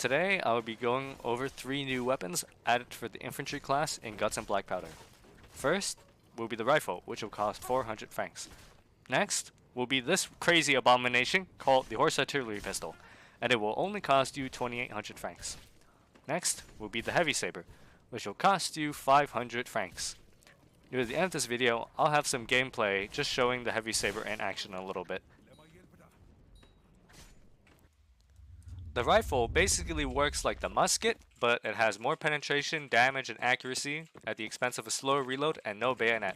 Today I will be going over 3 new weapons added for the infantry class in Guts and Blackpowder. First will be the rifle, which will cost 400 francs. Next will be this crazy abomination called the horse artillery pistol, and it will only cost you 2800 francs. Next will be the heavy saber, which will cost you 500 francs. Near the end of this video, I'll have some gameplay just showing the heavy saber in action a little bit. The rifle basically works like the musket, but it has more penetration, damage, and accuracy at the expense of a slower reload and no bayonet.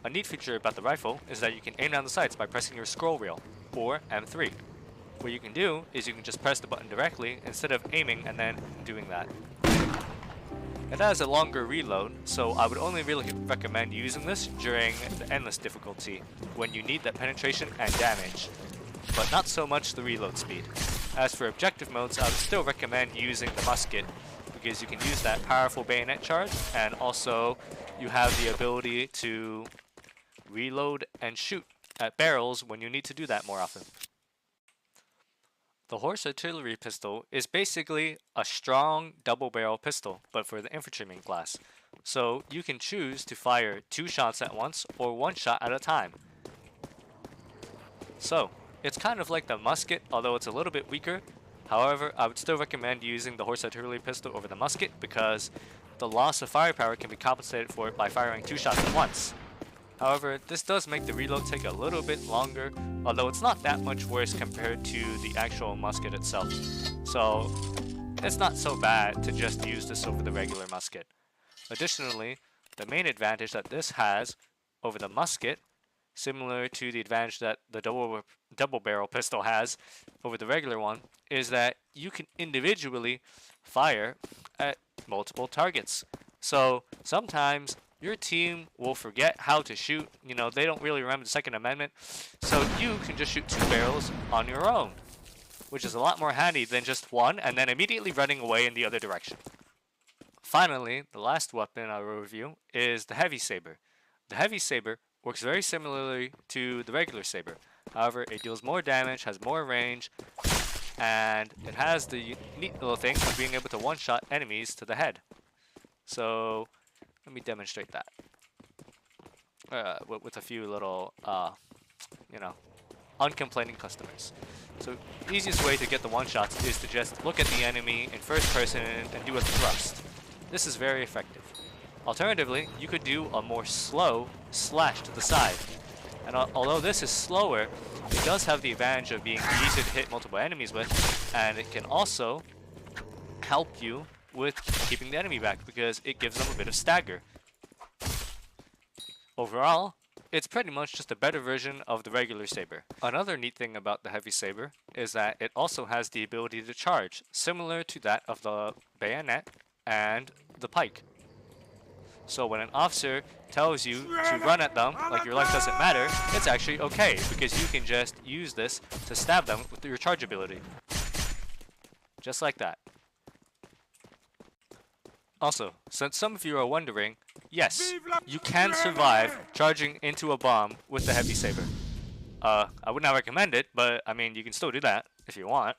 A neat feature about the rifle is that you can aim down the sights by pressing your scroll wheel, or M3. What you can do is you can just press the button directly instead of aiming and then doing that. It has a longer reload, so I would only really recommend using this during the endless difficulty, when you need that penetration and damage, but not so much the reload speed. As for objective modes, I would still recommend using the musket, because you can use that powerful bayonet charge, and also you have the ability to reload and shoot at barrels when you need to do that more often. The horse artillery pistol is basically a strong double barrel pistol, but for the infantryman class. So you can choose to fire 2 shots at once or 1 shot at a time. So it's kind of like the musket, although it's a little bit weaker. However, I would still recommend using the horse artillery pistol over the musket because the loss of firepower can be compensated for by firing 2 shots at once. However, this does make the reload take a little bit longer, although it's not that much worse compared to the actual musket itself. So it's not so bad to just use this over the regular musket. Additionally, the main advantage that this has over the musket, similar to the advantage that the double barrel pistol has over the regular one, is that you can individually fire at multiple targets. So sometimes your team will forget how to shoot, they don't really remember the Second Amendment, so you can just shoot 2 barrels on your own, which is a lot more handy than just one and then immediately running away in the other direction. Finally, the last weapon I will review is the heavy saber. The heavy saber works very similarly to the regular saber. However, it deals more damage, has more range, and it has the neat little thing of being able to one-shot enemies to the head. So let me demonstrate that with a few little, uncomplaining customers. So the easiest way to get the one-shots is to just look at the enemy in first person and do a thrust. This is very effective. Alternatively, you could do a more slow slash to the side. And although this is slower, it does have the advantage of being easier to hit multiple enemies with, and it can also help you with keeping the enemy back because it gives them a bit of stagger. Overall, it's pretty much just a better version of the regular saber. Another neat thing about the heavy saber is that it also has the ability to charge, similar to that of the bayonet and the pike. So when an officer tells you to run at them like your life doesn't matter, it's actually okay because you can just use this to stab them with your charge ability. Just like that. Also, since some of you are wondering, yes, you can survive charging into a bomb with the heavy saber. I would not recommend it, but I mean, you can still do that if you want.